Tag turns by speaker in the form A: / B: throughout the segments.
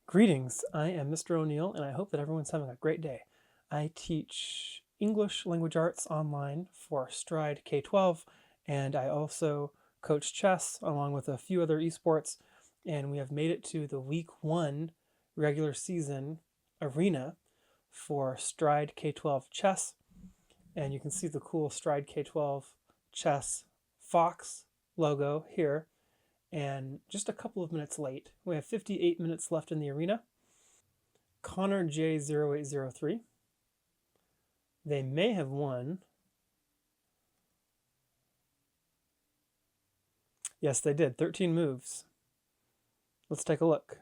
A: Greetings, I am Mr. O'Neill, and I hope that everyone's having a great day. I teach English language arts online for Stride K12, and I also coach chess along with a few other esports, and we have made it to the week 1 regular season arena for Stride K12 chess, and you can see the cool Stride K12 chess Fox logo here, and just a couple of minutes late. We have 58 minutes left in the arena. Connor J0803. They may have won. Yes, they did. 13 moves. Let's take a look.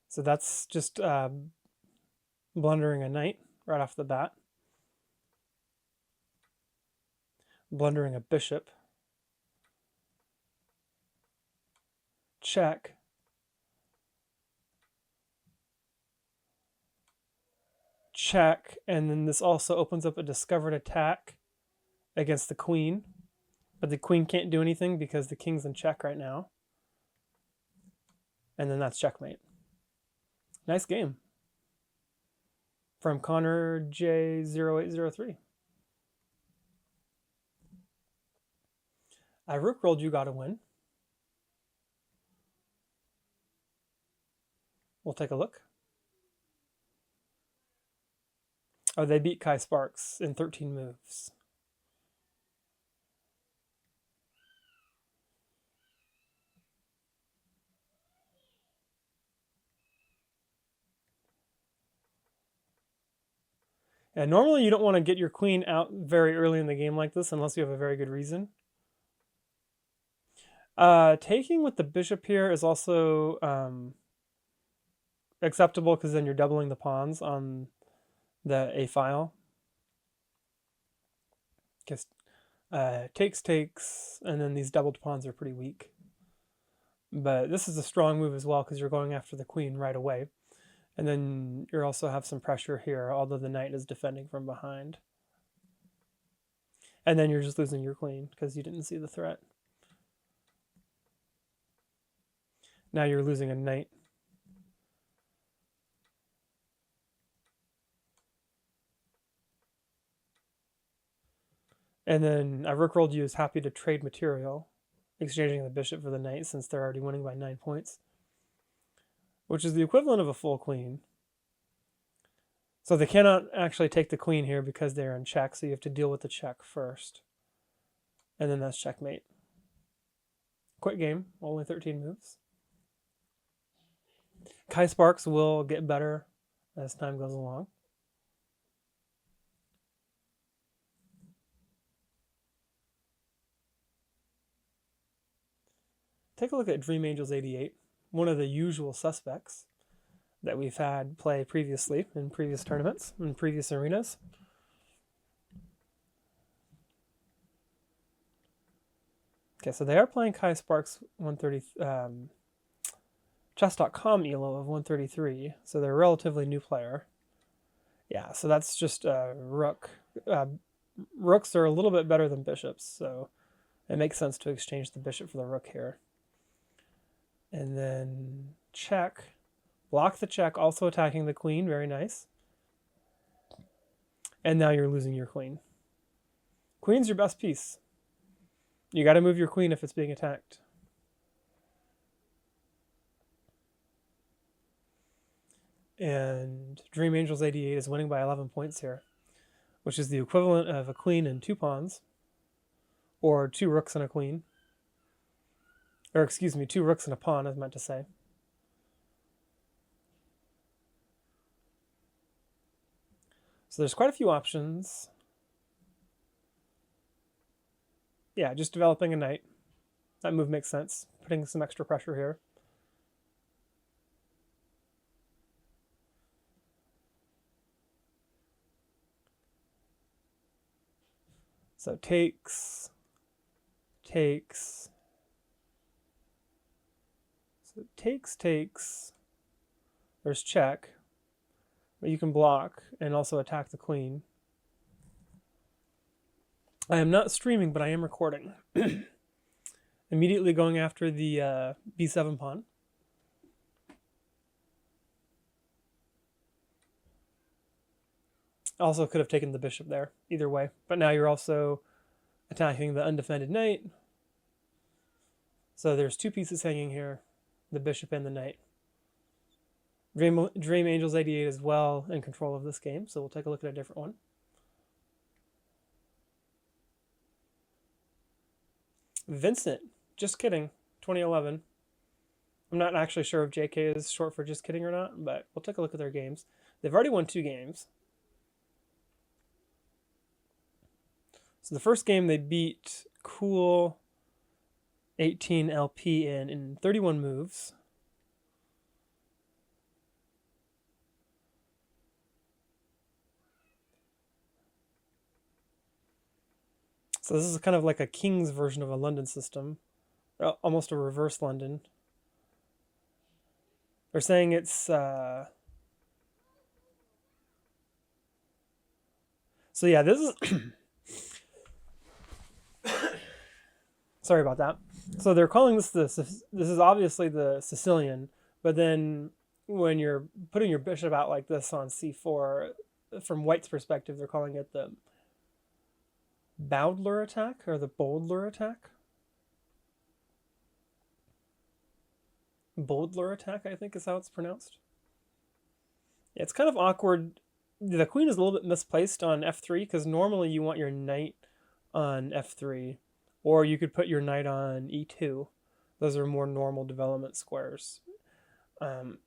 A: So that's just blundering a knight right off the bat. Blundering a bishop. Check. Check. And then this also opens up a discovered attack against the queen. But the queen can't do anything because the king's in check right now. And then that's checkmate. Nice game from Connor J0803. I rook rolled, you got a win. We'll take a look. Oh, they beat Kai Sparks in 13 moves. And normally you don't want to get your queen out very early in the game like this unless you have a very good reason. Taking with the bishop here is also acceptable because then you're doubling the pawns on the A file. Because takes, and then these doubled pawns are pretty weak. But this is a strong move as well because you're going after the queen right away. And then you also have some pressure here, although the knight is defending from behind. And then you're just losing your queen because you didn't see the threat. Now you're losing a knight. And then I rookrolled you is happy to trade material, exchanging the bishop for the knight since they're already winning by 9 points, which is the equivalent of a full queen. So they cannot actually take the queen here because they're in check, so you have to deal with the check first. And then that's checkmate. Quick game, only 13 moves. Kai Sparks will get better as time goes along. Take a look at Dream Angels 88, one of the usual suspects that we've had play previously in previous tournaments, in previous arenas. Okay, so they are playing Kai Sparks 130, chess.com elo of 133, so they're a relatively new player. Yeah, so that's just rook. Rooks are a little bit better than bishops, so it makes sense to exchange the bishop for the rook here. And then check. Block the check, also attacking the queen. Very nice. And now you're losing your queen. Queen's your best piece. You got to move your queen if it's being attacked. And Dream Angels 88 is winning by 11 points here, which is the equivalent of a queen and 2 pawns, or 2 rooks and a queen. Or excuse me, 2 rooks and a pawn, I meant to say. So there's quite a few options. Yeah, just developing a knight. That move makes sense. Putting some extra pressure here. So takes, So takes. There's check, but you can block and also attack the queen. I am not streaming, but I am recording. Immediately going after the b7 pawn. Also could have taken the bishop there, either way. But now you're also attacking the undefended knight. So there's two pieces hanging here, the bishop and the knight. Dream Angels 88 is well in control of this game, so we'll take a look at a different one. Vincent, just kidding, 2011. I'm not actually sure if JK is short for just kidding or not, but we'll take a look at their games. They've already won 2 games. So the first game they beat Cool 18 LP in 31 moves. So this is kind of like a King's version of a London system, almost a reverse London. They're saying it's so yeah, this is sorry about that. So they're calling this this is obviously the Sicilian, but then when you're putting your bishop out like this on c4, from White's perspective, they're calling it the Bowdler attack or the Boldler attack. Boldler attack, I think is how it's pronounced. Yeah, it's kind of awkward. The queen is a little bit misplaced on f3 because normally you want your knight on f3, or you could put your knight on e2. Those are more normal development squares. And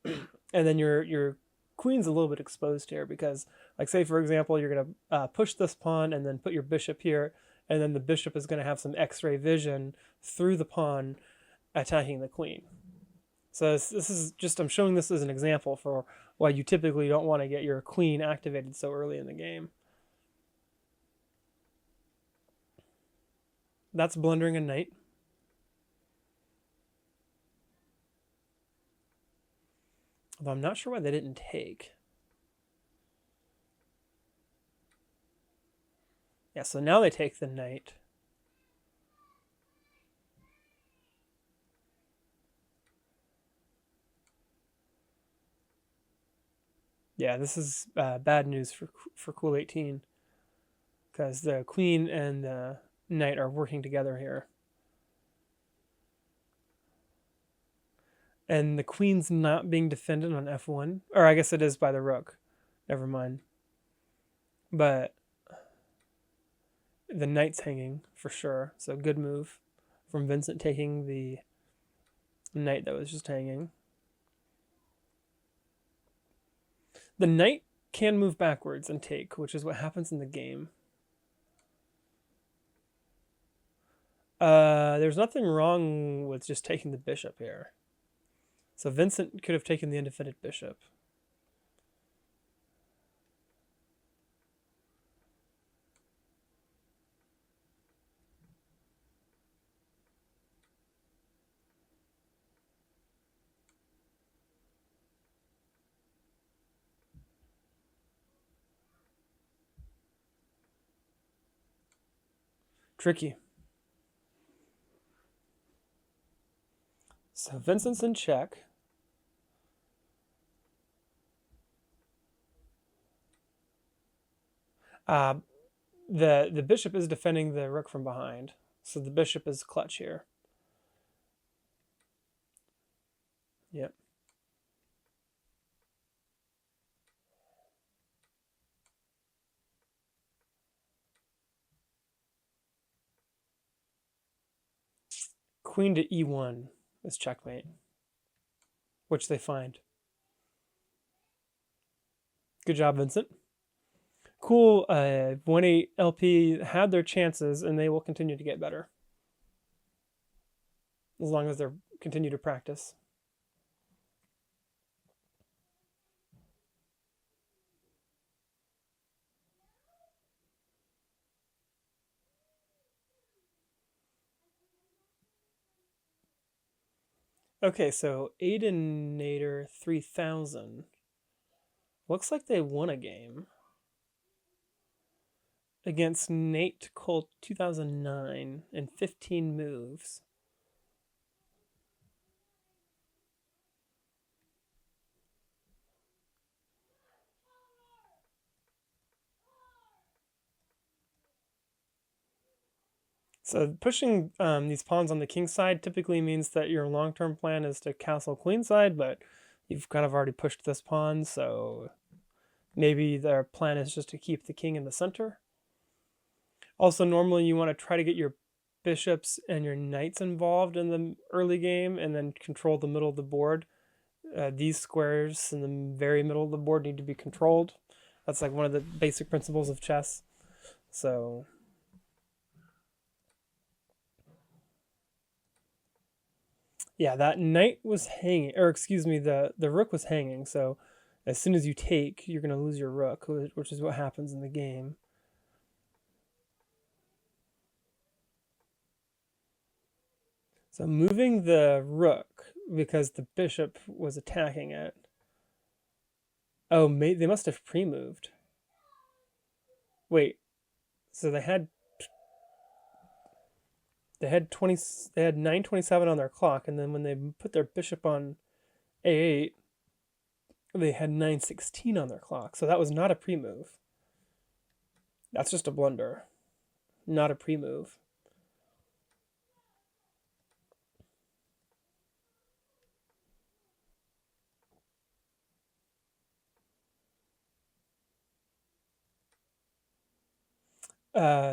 A: then your queen's a little bit exposed here because, like, say for example, you're going to push this pawn and then put your bishop here, and then the bishop is going to have some x-ray vision through the pawn attacking the queen. So this is just, I'm showing this as an example for why you typically don't want to get your queen activated so early in the game. That's blundering a knight. Although I'm not sure why they didn't take. Yeah, so now they take the knight. Yeah, this is bad news for Cool 18 because the queen and the knight are working together here. And the queen's not being defended on f1. Or I guess it is by the rook. Never mind. But the knight's hanging for sure. So good move from Vincent, taking the knight that was just hanging. The knight can move backwards and take, which is what happens in the game. There's nothing wrong with just taking the bishop here. So Vincent could have taken the undefended bishop. Tricky. So Vincent's in check. The bishop is defending the rook from behind, so the bishop is clutch here. Yep. Queen to e1 is checkmate, which they find. Good job, Vincent. Cool. 1-8 LP had their chances, and they will continue to get better as long as they continue to practice. Okay, so Aidenator 3000. Looks like they won a game against Nate Colt 2009 in 15 moves. So pushing these pawns on the king side typically means that your long-term plan is to castle queen side, but you've kind of already pushed this pawn, so maybe their plan is just to keep the king in the center. Also, normally you want to try to get your bishops and your knights involved in the early game and then control the middle of the board. These squares in the very middle of the board need to be controlled. That's like one of the basic principles of chess. So yeah, that knight was hanging, or excuse me, the rook was hanging. So as soon as you take, you're going to lose your rook, which is what happens in the game. So moving the rook because the bishop was attacking it. Oh, they must have pre-moved. Wait, so they had 20, they had 9:27 on their clock, and then when they put their bishop on a8, they had 9:16 on their clock. So that was not a pre-move. That's just a blunder, not a pre-move.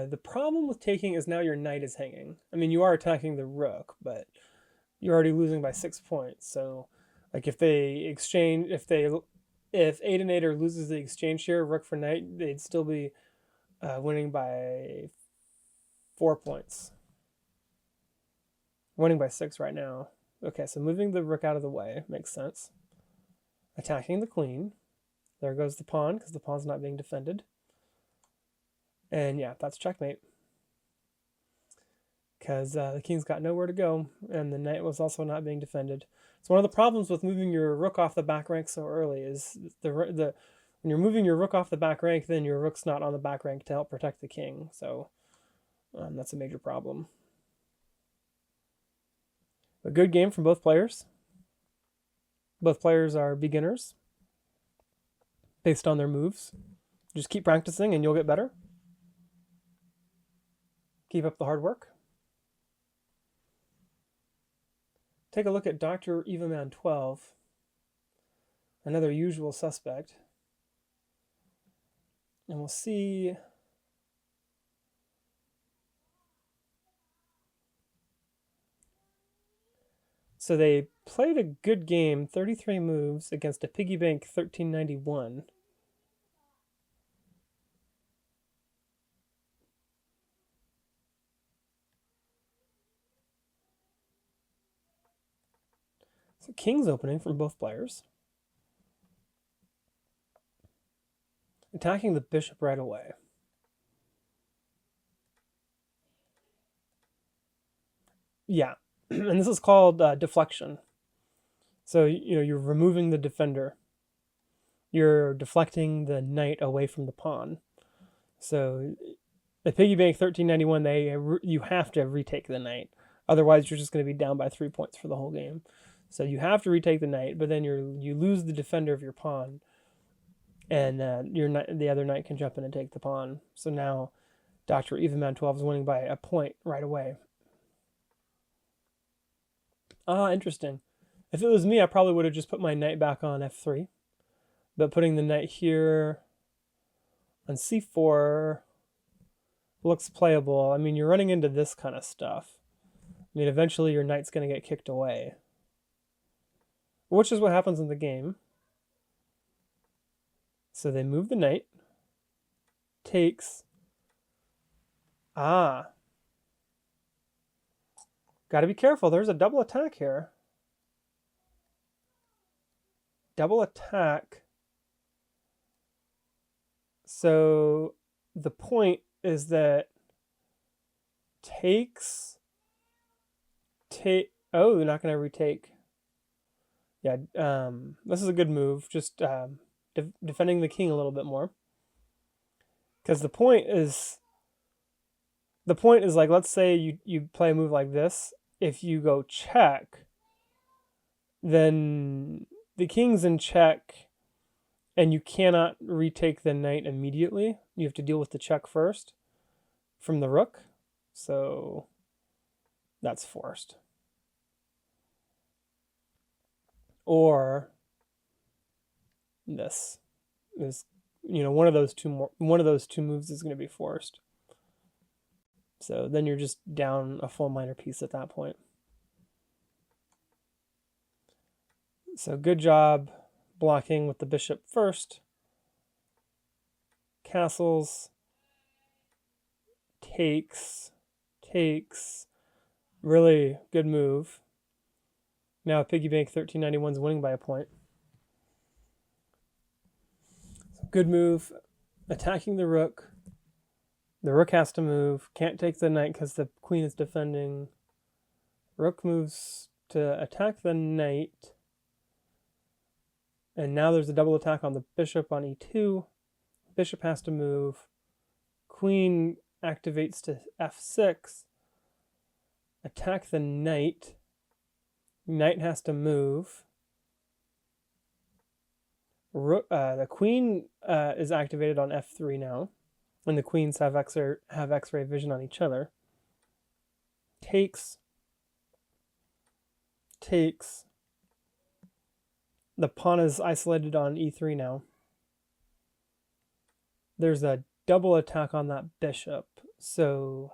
A: The problem with taking is now your knight is hanging. I mean, you are attacking the rook, but you're already losing by 6 points. So, like if they exchange, if Aidenator loses the exchange here, rook for knight, they'd still be winning by 4 points. Winning by 6 right now. Okay, so moving the rook out of the way makes sense. Attacking the queen. There goes the pawn because the pawn's not being defended. And yeah, that's checkmate. Because the king's got nowhere to go, and the knight was also not being defended. So one of the problems with moving your rook off the back rank so early is when you're moving your rook off the back rank, then your rook's not on the back rank to help protect the king. So that's a major problem. A good game from both players. Both players are beginners based on their moves. Just keep practicing and you'll get better. Keep up the hard work. Take a look at Dr. Evaman 12, another usual suspect. And we'll see. So they played a good game, 33 moves against a piggy bank 1391. So king's opening from both players. Attacking the bishop right away. Yeah, and this is called deflection. So you're removing the defender. You're deflecting the knight away from the pawn. So the piggy bank 1391, you have to retake the knight. Otherwise, you're just going to be down by 3 points for the whole game. So you have to retake the knight, but then you lose the defender of your pawn, and the other knight can jump in and take the pawn. So now Dr. Evaman 12 is winning by a point right away. Ah, interesting. If it was me, I probably would have just put my knight back on f3. But putting the knight here on c4 looks playable. I mean, you're running into this kind of stuff. I mean, eventually your knight's going to get kicked away, which is what happens in the game. So they move the knight. Takes. Ah. Got to be careful. There's a double attack here. Double attack. So the point is that takes. Oh, they're not going to retake. Yeah, this is a good move. Just defending the king a little bit more. Because the point is like, let's say you play a move like this. If you go check, then the king's in check, and you cannot retake the knight immediately. You have to deal with the check first from the rook. So that's forced. Or this is, one of those two moves is going to be forced. So then you're just down a full minor piece at that point. So good job blocking with the bishop first. Castles, takes. Really good move. Now Piggy Bank 1391 is winning by a point. Good move. Attacking the rook. The rook has to move. Can't take the knight because the queen is defending. Rook moves to attack the knight. And now there's a double attack on the bishop on e2. Bishop has to move. Queen activates to f6. Attack the knight. Knight has to move. The queen is activated on f3 now. And the queens have X-ray vision on each other. Takes. The pawn is isolated on e3 now. There's a double attack on that bishop. So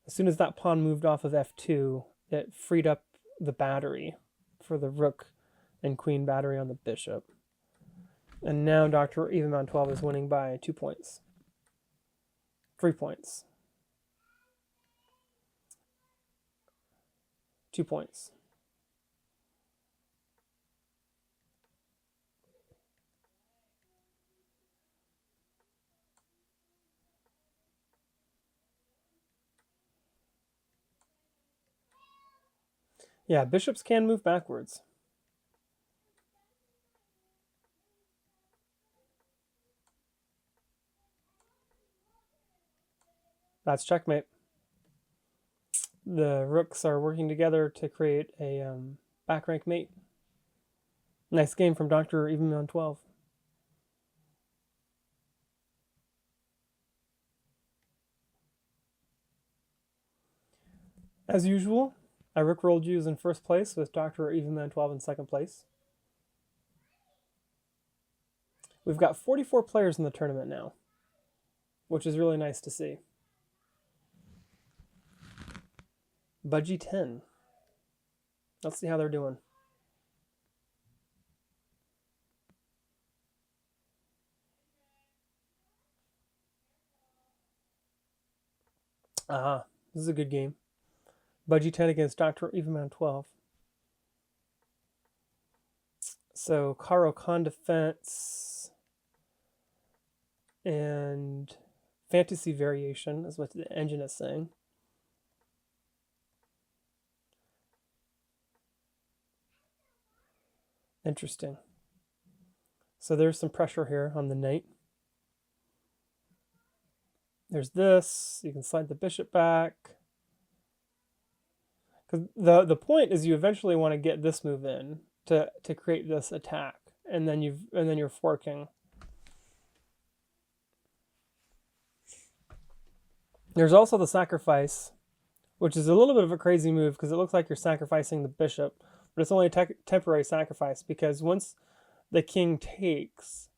A: as soon as that pawn moved off of f2, it freed up the battery for the rook and queen battery on the bishop. And now Dr. Evenman 12 is winning by 2 points. 3 points. 2 points. Yeah, bishops can move backwards. That's checkmate. The rooks are working together to create a back rank mate. Nice game from Dr. Evenman 12. As usual, I rickrolled you in first place with Dr. Evenman 12 in second place. We've got 44 players in the tournament now, which is really nice to see. Budgie 10. Let's see how they're doing. This is a good game. Budgie 10 against Dr. Evenman 12. So Caro Khan defense and fantasy variation is what the engine is saying. Interesting. So there's some pressure here on the knight. There's this. You can slide the bishop back. Because the point is you eventually want to get this move in to create this attack, and then you're forking. There's also the sacrifice, which is a little bit of a crazy move because it looks like you're sacrificing the bishop, but it's only a temporary sacrifice because once the king takes,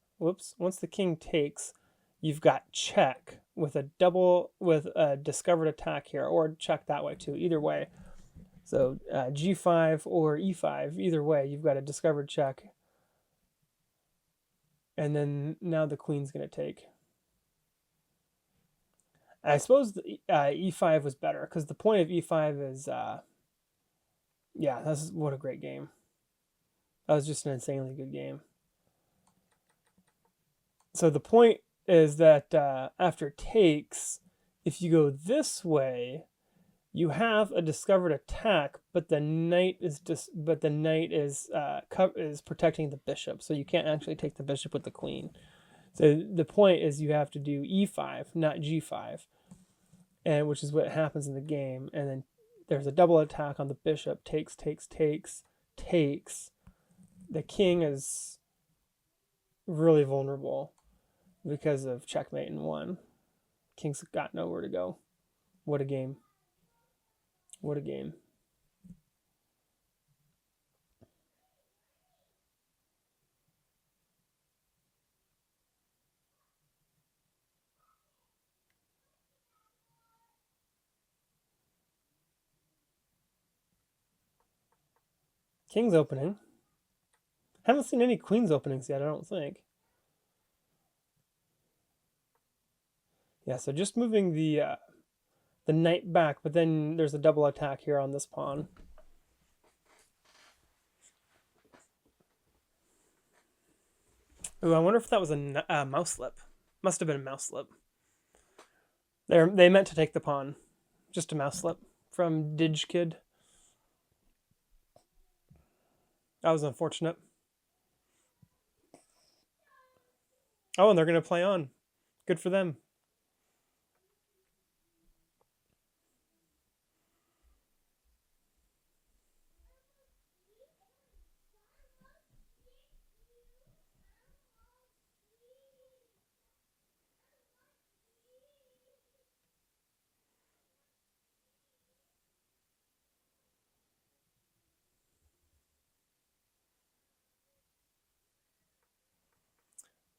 A: you've got check with a discovered attack here, or check that way too. Either way. So g5 or e5, either way, you've got a discovered check. And then now the queen's going to take. I suppose e5 was better because the point of e5 is, what a great game. That was just an insanely good game. So the point is that after takes, if you go this way, you have a discovered attack, but the knight is is protecting the bishop, so you can't actually take the bishop with the queen. So the point is you have to do e5, not g5, and which is what happens in the game. And then there's a double attack on the bishop. Takes. The king is really vulnerable because of checkmate in one. King's got nowhere to go. What a game. What a game. King's opening. Haven't seen any queen's openings yet, I don't think. Yeah, so just moving the knight back, but then there's a double attack here on this pawn. Ooh, I wonder if that was a mouse slip. Must have been a mouse slip. They meant to take the pawn. Just a mouse slip from DigKid. That was unfortunate. Oh, and they're going to play on. Good for them.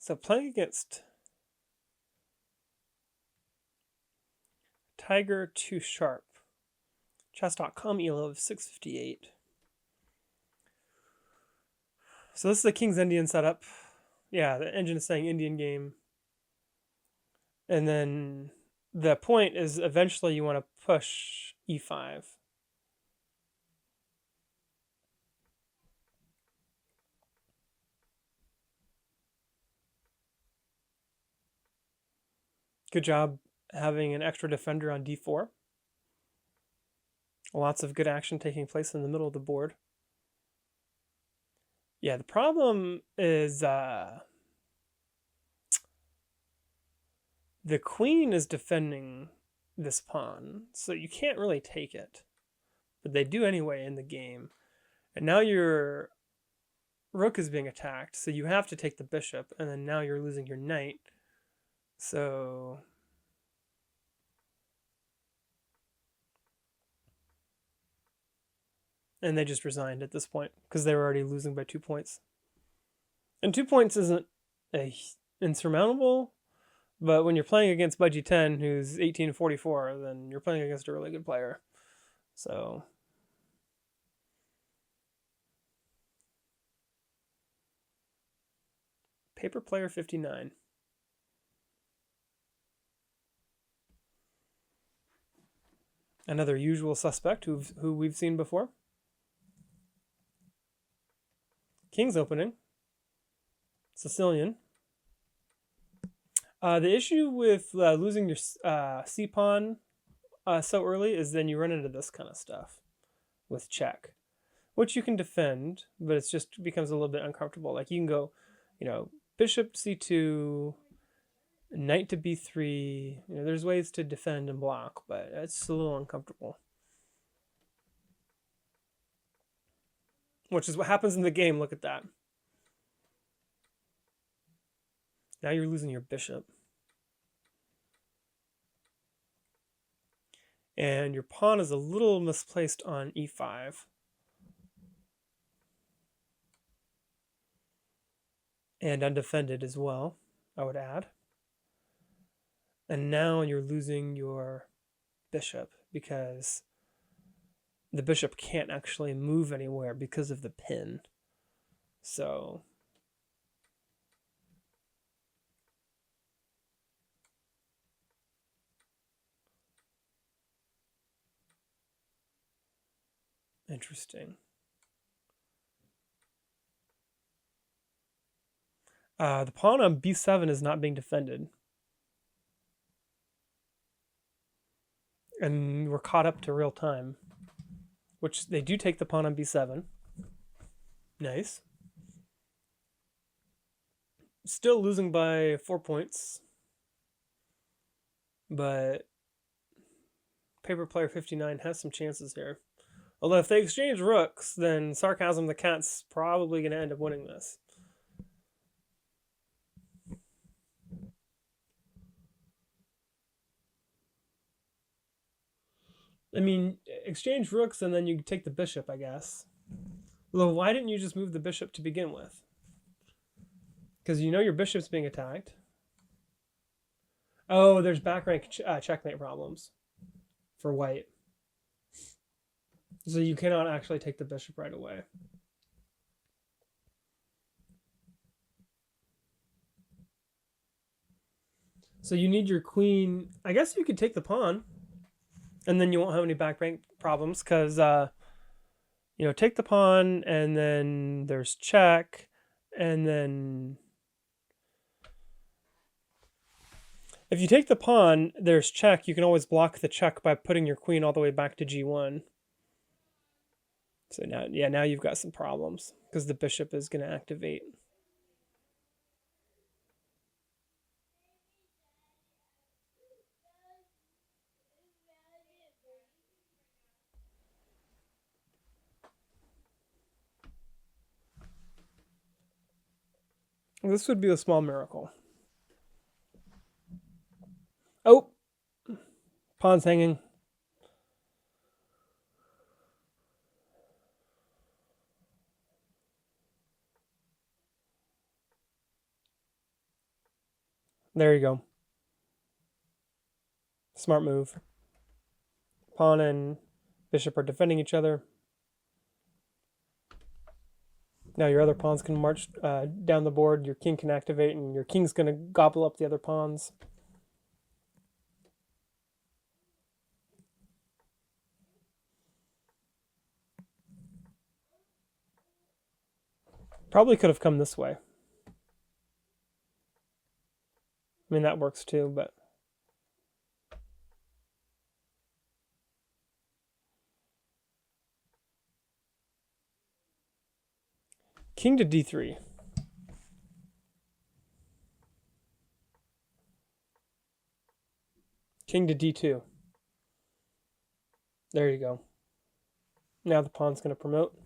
A: So playing against Tiger 2 Sharp. Chess.com elo of 658. So this is the King's Indian setup. Yeah, the engine is saying Indian game. And then the point is eventually you want to push e5. Good job having an extra defender on d4. Lots of good action taking place in the middle of the board. Yeah, the problem is the queen is defending this pawn, so you can't really take it. But they do anyway in the game. And now your rook is being attacked, so you have to take the bishop, and then now you're losing your knight. So and they just resigned at this point because they were already losing by 2 points. And 2 points isn't insurmountable, but when you're playing against Budgie 10, who's 1844, then you're playing against a really good player. So Paper Player 59. Another usual suspect who we've seen before. King's opening. Sicilian. The issue with losing your c-pawn so early is then you run into this kind of stuff with check, which you can defend, but it just becomes a little bit uncomfortable. Like you can go, bishop c2, knight to b3. There's ways to defend and block, but it's a little uncomfortable. Which is what happens in the game. Look at that. Now you're losing your bishop. And your pawn is a little misplaced on e5. And undefended as well, I would add. And now you're losing your bishop because the bishop can't actually move anywhere because of the pin. So interesting. The pawn on b7 is not being defended. And we're caught up to real time, which they do take the pawn on b7. Nice. Still losing by 4 points, but Paper Player 59 has some chances here. Although if they exchange rooks, then Sarcasm the Cat's probably going to end up winning this. I mean, exchange rooks and then you take the bishop, I guess. Although, why didn't you just move the bishop to begin with? Because you know your bishop's being attacked. Oh, there's back rank checkmate problems for white. So you cannot actually take the bishop right away. So you need your queen. I guess you could take the pawn, and then you won't have any back rank problems because, take the pawn, and then there's check, and then if you take the pawn, there's check. You can always block the check by putting your queen all the way back to g1. So now you've got some problems because the bishop is going to activate. This would be a small miracle. Oh, pawn's hanging. There you go. Smart move. Pawn and bishop are defending each other. Now your other pawns can march down the board. Your king can activate, and your king's going to gobble up the other pawns. Probably could have come this way. I mean, that works too, but... King to d3. King to d2. There you go. Now the pawn's going to promote.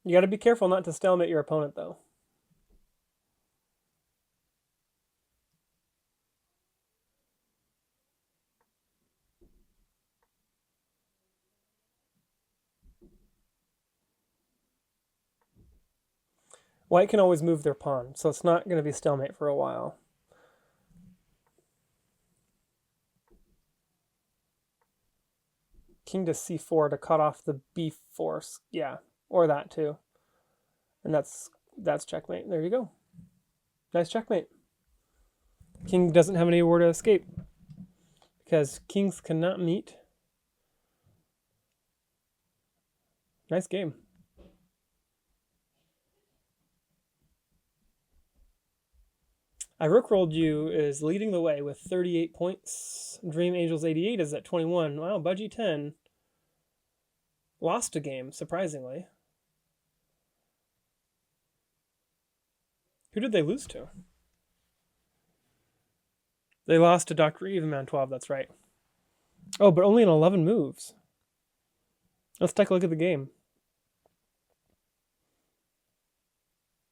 A: You got to be careful not to stalemate your opponent, though. White can always move their pawn, so it's not going to be stalemate for a while. King to c4 to cut off the b4. Yeah, or that too. And that's checkmate. There you go. Nice checkmate. King doesn't have anywhere to escape because kings cannot meet. Nice game. I Rookrolled You is leading the way with 38 points. Dream Angels 88 is at 21. Wow, Budgie 10 lost a game, surprisingly. Who did they lose to? They lost to Dr. Evenman 12, that's right. Oh, but only in 11 moves. Let's take a look at the game.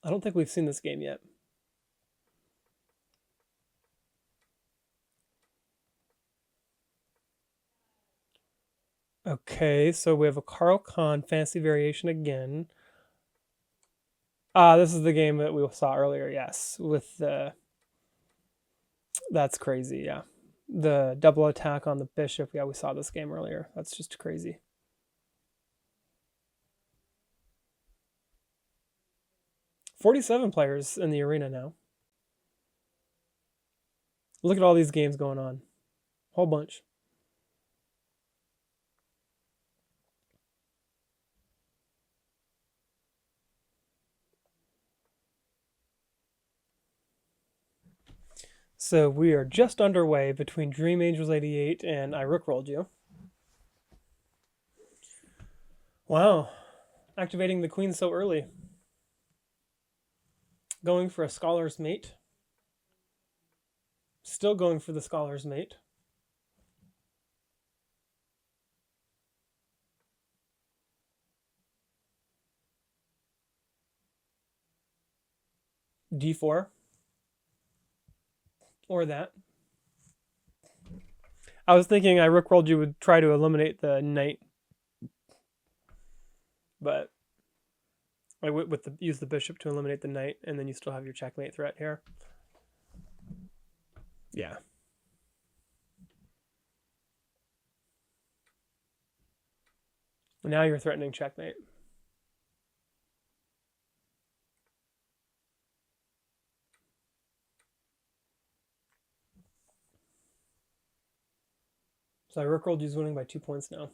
A: I don't think we've seen this game yet. Okay, so we have a Carl Khan fantasy variation again. This is the game that we saw earlier, yes. With the... That's crazy, yeah. The double attack on the bishop. Yeah, we saw this game earlier. That's just crazy. $47 players in the arena now. Look at all these games going on. Whole bunch. So we are just underway between Dream Angels 88 and I Rookrolled You. Wow. Activating the queen so early. Going for a Scholar's Mate. Still going for the Scholar's Mate. D4. Or that. I was thinking I Rookrolled You would try to eliminate the knight. But I would use the bishop to eliminate the knight, and then you still have your checkmate threat here. Yeah. Now you're threatening checkmate. So I Rookrolled You's winning by 2 points now.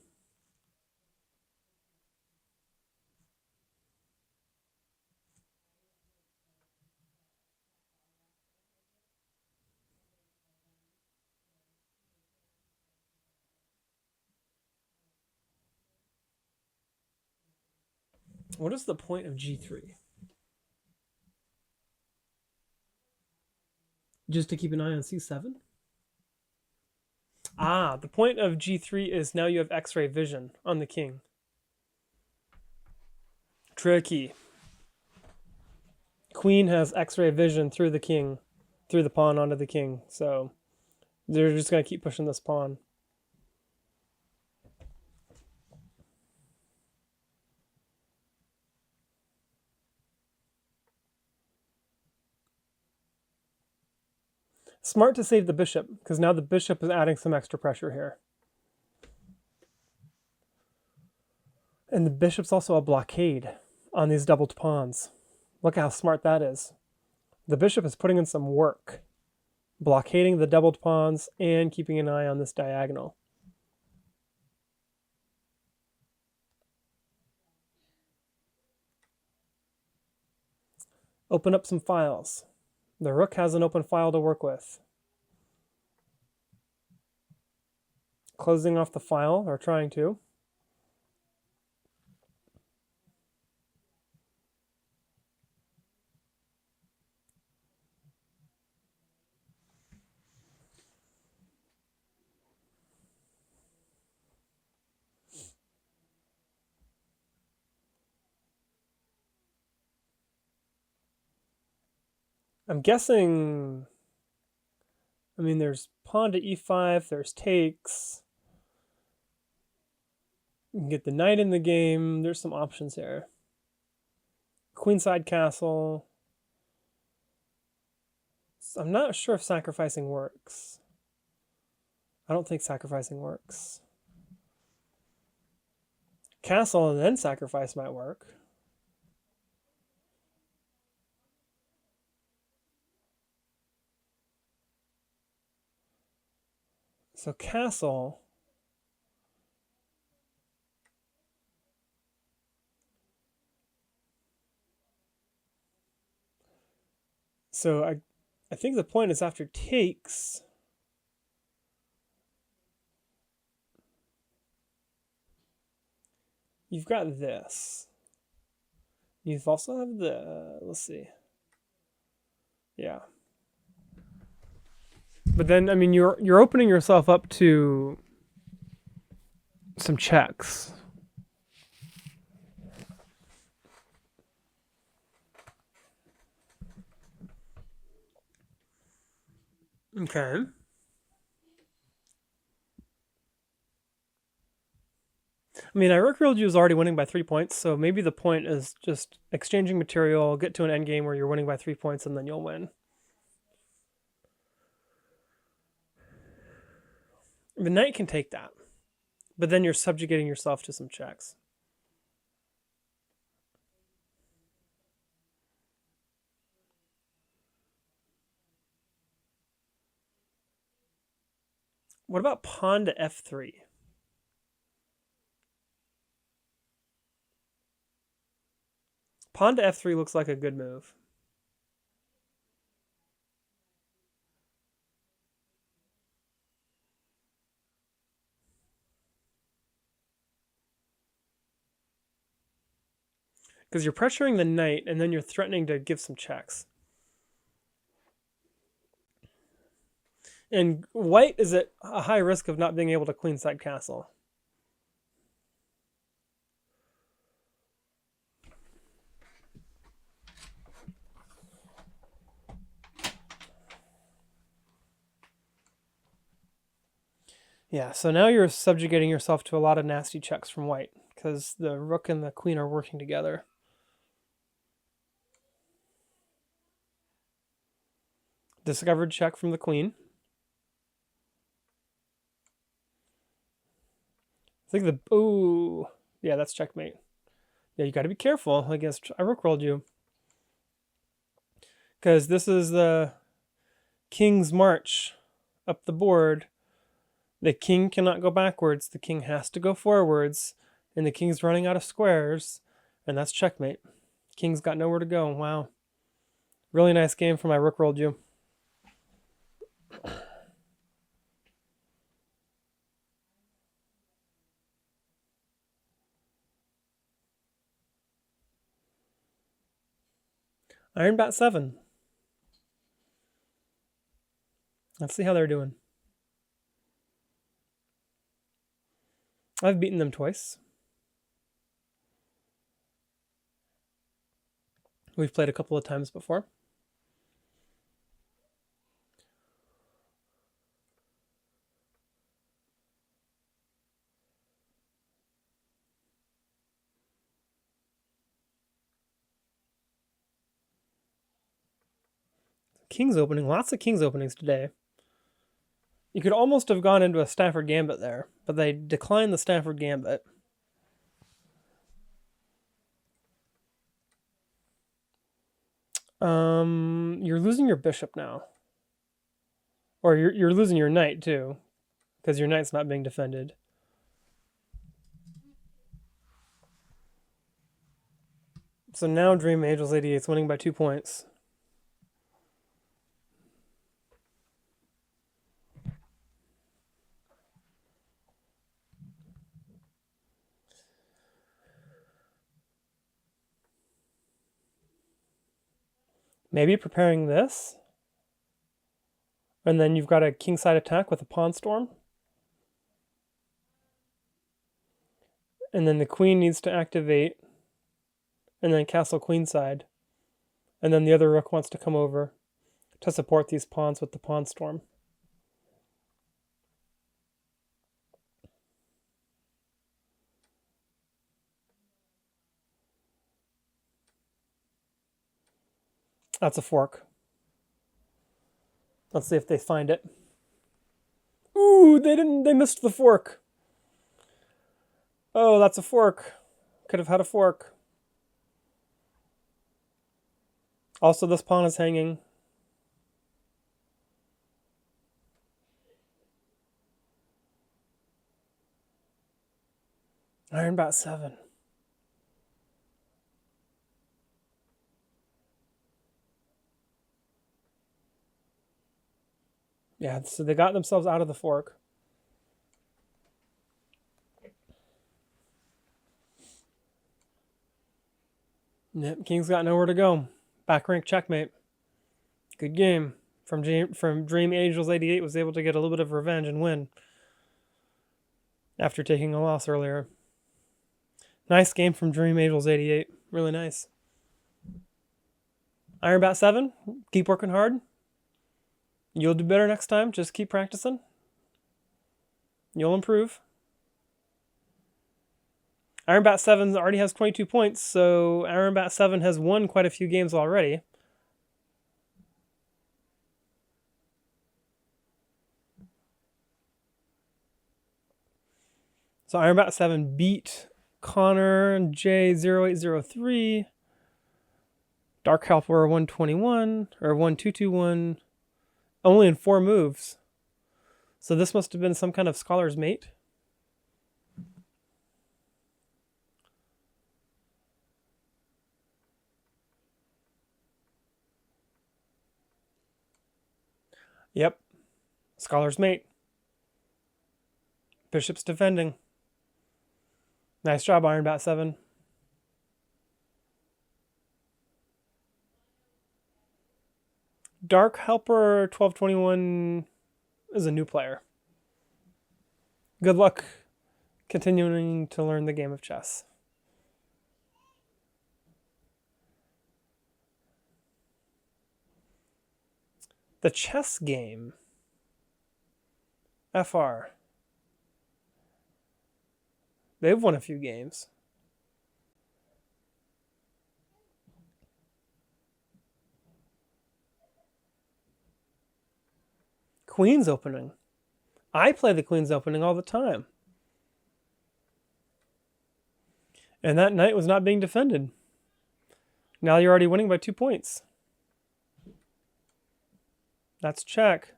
A: What is the point of G3? Just to keep an eye on C7? Ah, the point of G3 is now you have X-ray vision on the king. Tricky. Queen has X-ray vision through the king, through the pawn onto the king. So they're just going to keep pushing this pawn. Smart to save the bishop, because now the bishop is adding some extra pressure here. And the bishop's also a blockade on these doubled pawns. Look how smart that is. The bishop is putting in some work, blockading the doubled pawns and keeping an eye on this diagonal. Open up some files. The rook has an open file to work with. Closing off the file, or trying to. I'm guessing, I mean, there's pawn to e5, there's takes. You can get the knight in the game. There's some options here. Queenside castle. I'm not sure if sacrificing works. I don't think sacrificing works. Castle and then sacrifice might work. So castle. So I think the point is after takes. You've got this. You've also have the, let's see. Yeah. But then, I mean, you're opening yourself up to some checks. Okay. I mean, I Rookrolled You is already winning by 3 points, so maybe the point is just exchanging material, get to an endgame where you're winning by 3 points, and then you'll win. The knight can take that, but then you're subjugating yourself to some checks. What about pawn to f3? Pawn to f3 looks like a good move. Because you're pressuring the knight, and then you're threatening to give some checks. And white is at a high risk of not being able to queenside castle. Yeah, so now you're subjugating yourself to a lot of nasty checks from white, because the rook and the queen are working together. Discovered check from the queen. I think ooh, yeah, that's checkmate. Yeah, you got to be careful against, I rook rolled you. Because this is the king's march up the board. The king cannot go backwards. The king has to go forwards. And the king's running out of squares. And that's checkmate. King's got nowhere to go. Wow. Really nice game for my rook rolled you. Iron bat 7. Let's see how they're doing. I've beaten them twice. We've played a couple of times before. King's opening. Lots of King's openings today. You could almost have gone into a Stafford Gambit there, but they declined the Stafford Gambit. You're losing your bishop now. Or you're losing your knight too, because your knight's not being defended. So now Dream Angels 88 is winning by 2 points. Maybe preparing this. And then you've got a kingside attack with a pawn storm. And then the queen needs to activate. And then castle queenside. And then the other rook wants to come over to support these pawns with the pawn storm. That's a fork. Let's see if they find it. Ooh, they missed the fork. Oh, that's a fork. Could have had a fork. Also, this pawn is hanging. Iron bat 7. Yeah, so they got themselves out of the fork. Yep, King's got nowhere to go. Back rank checkmate. Good game. From Dream Angels 88 was able to get a little bit of revenge and win after taking a loss earlier. Nice game from Dream Angels 88. Really nice. Iron bat 7. Keep working hard. You'll do better next time. Just keep practicing. You'll improve. Iron bat 7 already has 22 points, so Iron bat 7 has won quite a few games already. So Iron bat 7 beat Connor J0803, Dark Helper 121, or 1221, only in 4 moves. So this must have been some kind of scholar's mate. Yep. Scholar's mate. Bishop's defending. Nice job, Iron bat 7. Dark Helper 1221 is a new player. Good luck continuing to learn the game of chess. The chess game. FR. They've won a few games. Queen's Opening. I play the Queen's Opening all the time. And that knight was not being defended. Now you're already winning by 2 points. That's check.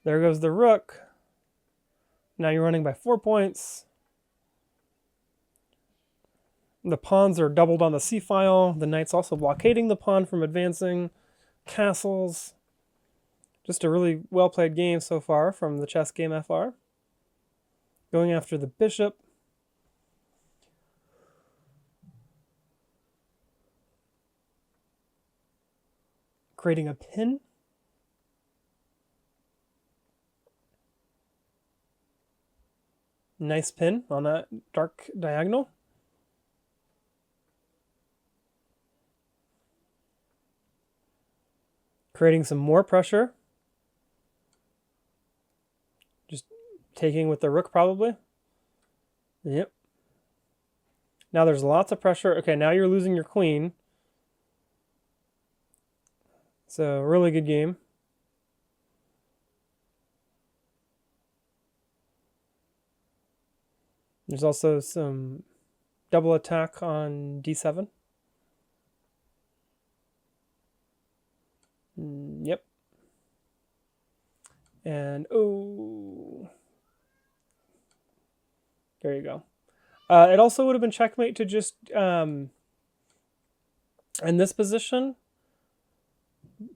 A: There goes the rook. Now you're running by 4 points. The pawns are doubled on the c-file. The knight's also blockading the pawn from advancing. Castles. Just a really well-played game so far from the chess game FR. Going after the bishop. Creating a pin. Nice pin on that dark diagonal. Creating some more pressure. Just taking with the rook probably. Yep. Now there's lots of pressure. Okay, now you're losing your queen. It's a really good game. There's also some double attack on d7. Yep. And, oh. There you go. It also would have been checkmate to just, in this position,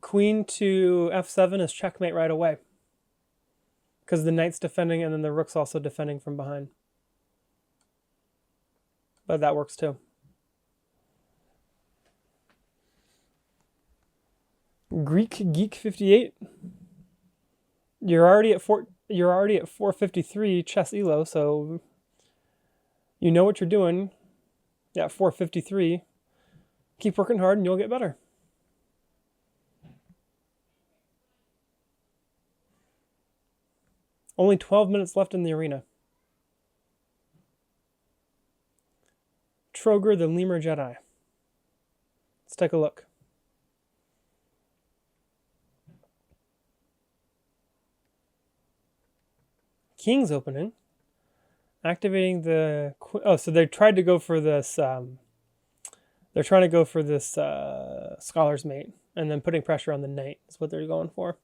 A: queen to f7 is checkmate right away. Because the knight's defending and then the rook's also defending from behind. But that works too. Greek Geek 58. You're already at 453 chess elo, so you know what you're doing. Yeah, 453. Keep working hard and you'll get better. Only 12 minutes left in the arena. Troger the Lemur Jedi. Let's take a look. King's Opening. Activating the... Oh, so they tried to go for this... they're trying to go for this Scholar's Mate. And then putting pressure on the knight is what they're going for.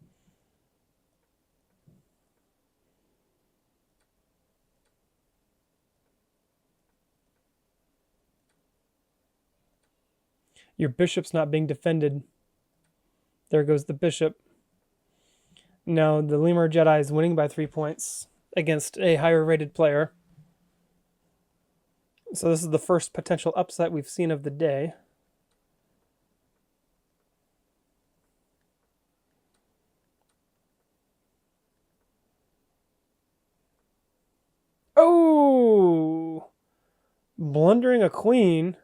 A: Your bishop's not being defended. There goes the bishop. Now the Lemur Jedi is winning by 3 points against a higher rated player. So this is the first potential upset we've seen of the day. Oh! Blundering a queen.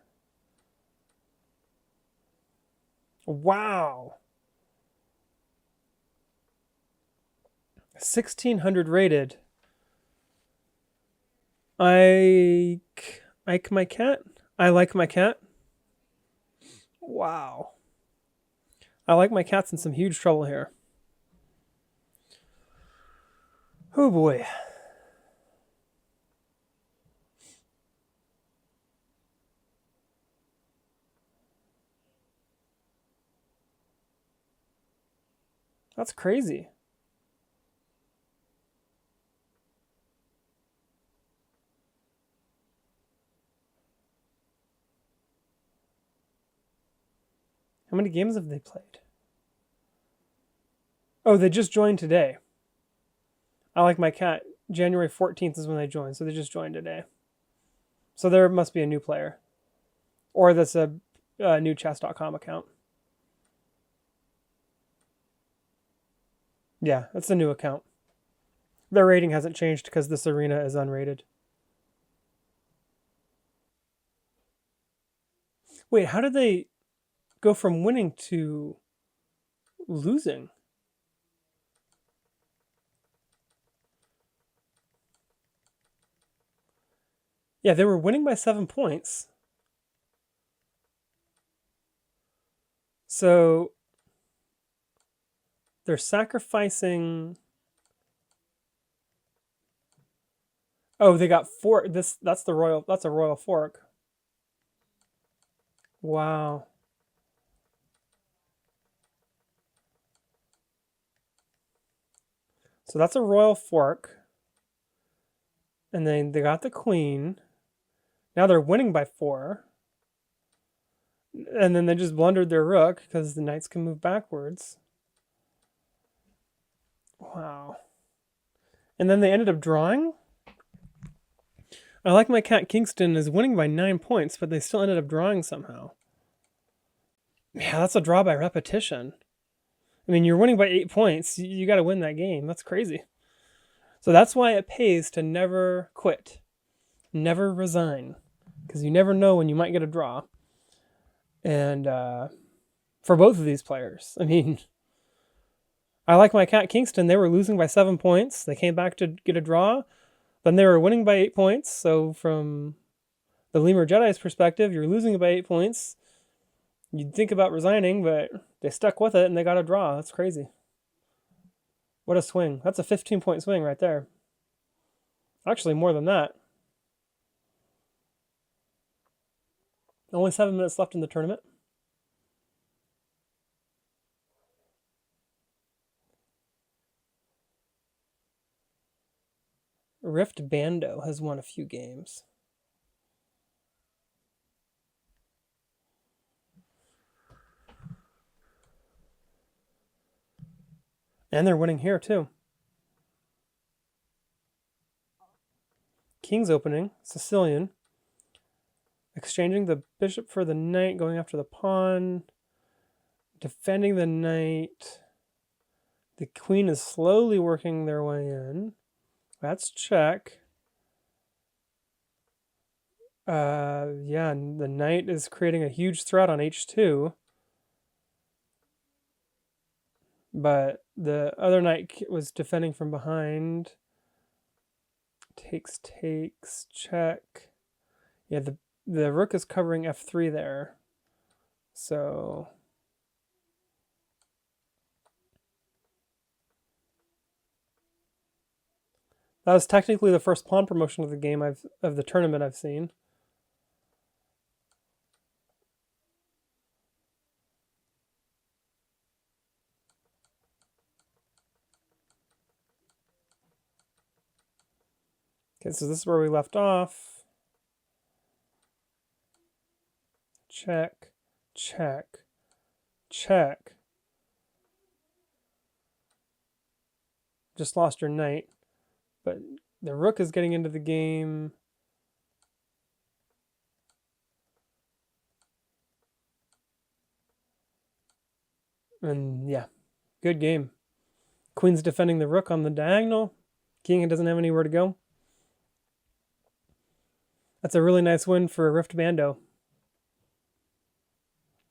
A: Wow. 1600 rated. I like my cat. I like my cat. Wow. I like my cat's in some huge trouble here. Oh boy. That's crazy. How many games have they played? Oh, they just joined today. I like my cat. January 14th is when they joined, so they just joined today. So there must be a new player. Or that's a new chess.com account. Yeah, it's a new account. Their rating hasn't changed because this arena is unrated. Wait, how did they go from winning to losing? Yeah, they were winning by 7 points. So they're sacrificing. Oh, they got four. That's the royal. That's a royal fork. Wow. So that's a royal fork, and then they got the queen. Now they're winning by 4, and then they just blundered their rook because the knights can move backwards. Wow. And then they ended up drawing. I like my cat Kingston is winning by 9 points, but they still ended up drawing somehow. Yeah, that's a draw by repetition. I mean, you're winning by 8 points. You got to win that game. That's crazy. So that's why it pays to never quit, never resign, because you never know when you might get a draw. And for both of these players, I mean, I like my cat Kingston. They were losing by 7 points. They came back to get a draw. Then they were winning by 8 points. So from the Lemur Jedi's perspective, you're losing by 8 points. You'd think about resigning, but they stuck with it and they got a draw. That's crazy. What a swing. That's a 15-point swing right there. Actually, more than that. Only 7 minutes left in the tournament. Rift Bando has won a few games. And they're winning here too. King's opening, Sicilian. Exchanging the bishop for the knight, going after the pawn. Defending the knight. The queen is slowly working their way in. That's check. Yeah, the knight is creating a huge threat on h2. But the other knight was defending from behind. Takes, check. Yeah, the rook is covering f3 there. So that was technically the first pawn promotion of the game of the tournament I've seen. Okay, so this is where we left off. Check, check, check. Just lost your knight, but the rook is getting into the game. And yeah, good game. Queen's defending the rook on the diagonal. King doesn't have anywhere to go. That's a really nice win for Rift Bando.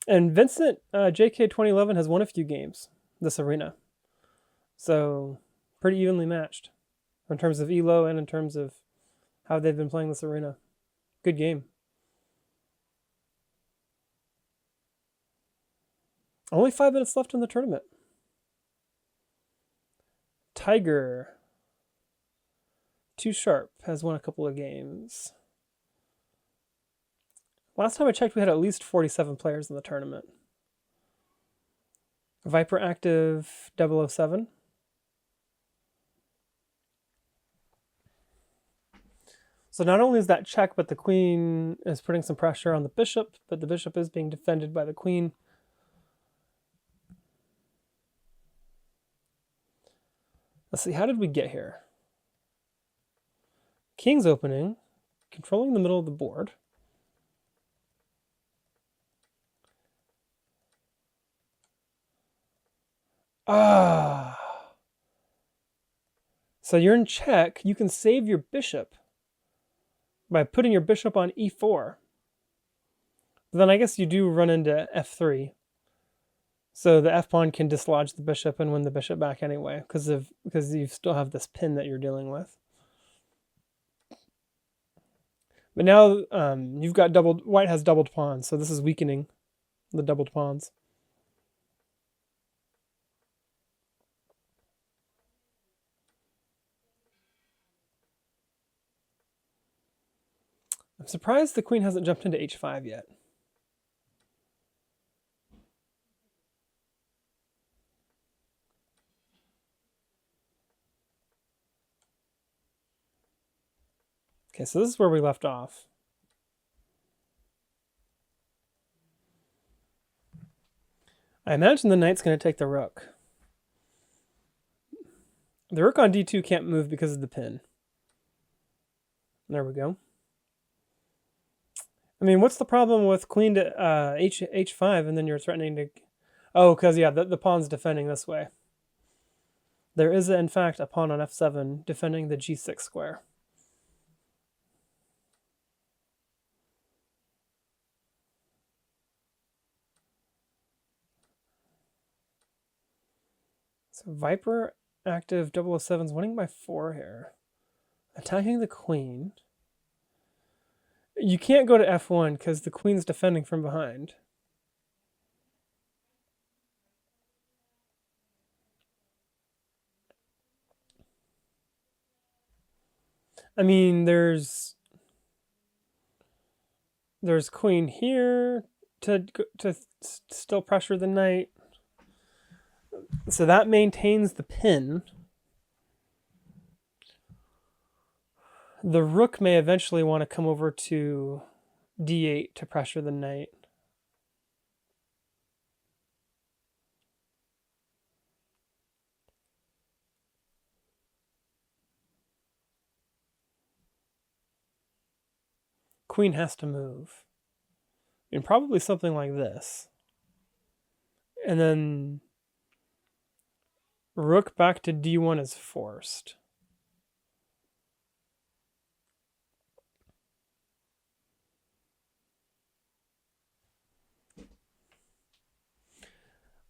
A: And Vincent, JK 2011 has won a few games this arena. So pretty evenly matched in terms of elo and in terms of how they've been playing this arena. Good game. Only 5 minutes left in the tournament. Tiger, Too Sharp, has won a couple of games. Last time I checked, we had at least 47 players in the tournament. Viper Active 007. So not only is that check, but the queen is putting some pressure on the bishop, but the bishop is being defended by the queen. Let's see, how did we get here? King's opening, controlling the middle of the board. Ah, So you're in check. You can save your bishop by putting your bishop on e4. But then I guess you do run into f3. So the f-pawn can dislodge the bishop and win the bishop back anyway, because you still have this pin that you're dealing with. But now you've got white has doubled pawns, so this is weakening the doubled pawns. I'm surprised the queen hasn't jumped into h5 yet. Okay, so this is where we left off. I imagine the knight's going to take the rook. The rook on d2 can't move because of the pin. There we go. I mean, what's the problem with queen to h5 and then you're threatening to... Oh, because, yeah, the pawn's defending this way. There is, in fact, a pawn on f7 defending the g6 square. So Viper active 007's winning by 4 here. Attacking the queen. You can't go to f1 because the queen's defending from behind. I mean, there's queen here to still pressure the knight. So that maintains the pin. The rook may eventually want to come over to d8 to pressure the knight. Queen has to move. And probably something like this. And then rook back to d1 is forced.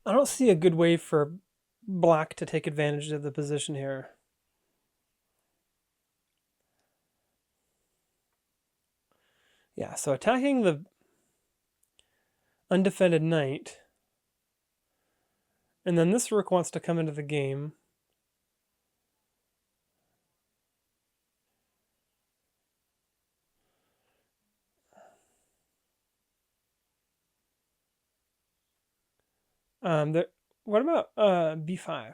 A: I don't see a good way for black to take advantage of the position here. Yeah, so attacking the undefended knight, and then this rook wants to come into the game. What about b5?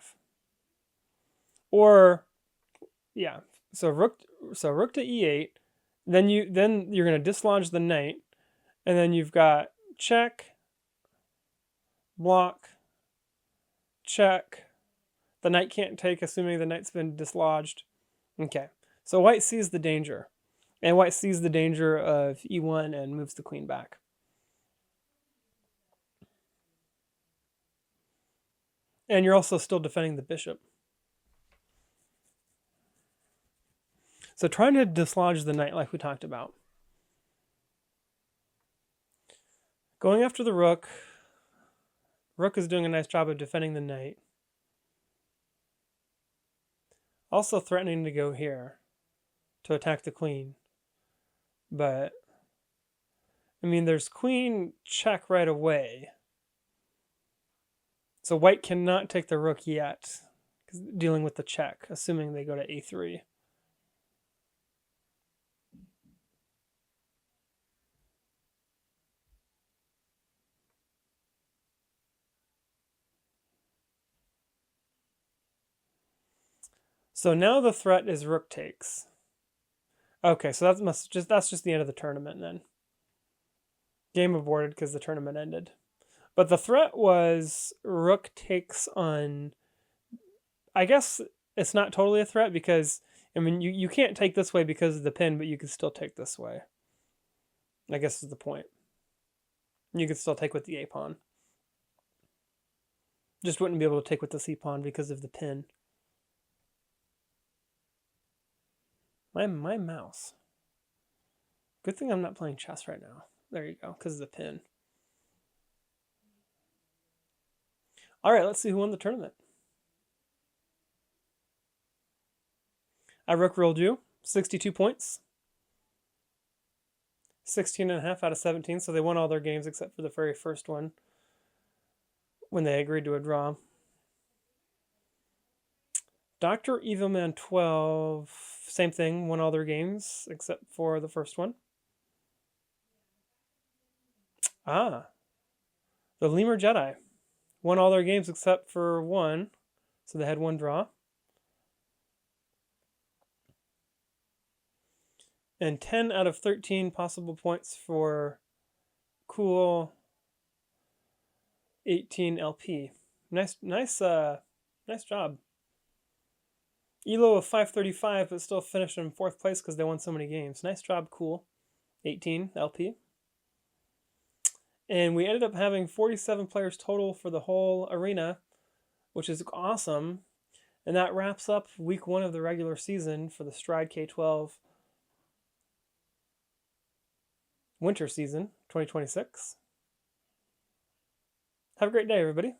A: Or yeah, so rook to e8. Then you're going to dislodge the knight, and then you've got check, block, check. The knight can't take, assuming the knight's been dislodged. Okay, so white sees the danger, and white sees the danger of e1 and moves the queen back. And you're also still defending the bishop. So trying to dislodge the knight like we talked about. Going after the rook. Rook is doing a nice job of defending the knight. Also threatening to go here to attack the queen. But, I mean, there's queen check right away. So white cannot take the rook yet, dealing with the check, assuming they go to a3. So now the threat is rook takes. Okay, so that's just the end of the tournament then. Game aborted because the tournament ended. But the threat was rook takes on... I guess it's not totally a threat because, I mean, you can't take this way because of the pin, but you can still take this way. I guess is the point. You could still take with the a-pawn. Just wouldn't be able to take with the c-pawn because of the pin. My mouse. Good thing I'm not playing chess right now. There you go, because of the pin. All right, let's see who won the tournament. I rook rolled you, 62 points. 16.5 out of 17, so they won all their games except for the very first one when they agreed to a draw. Dr. Evilman 12, same thing, won all their games except for the first one. Ah, the Lemur Jedi won all their games except for one, so they had one draw. And 10 out of 13 possible points for Cool 18 LP. Nice job. Elo of 535, but still finished in 4th place because they won so many games. Nice job, Cool 18 LP. And we ended up having 47 players total for the whole arena, which is awesome. And that wraps up week 1 of the regular season for the Stride K12 winter season 2026. Have a great day, everybody.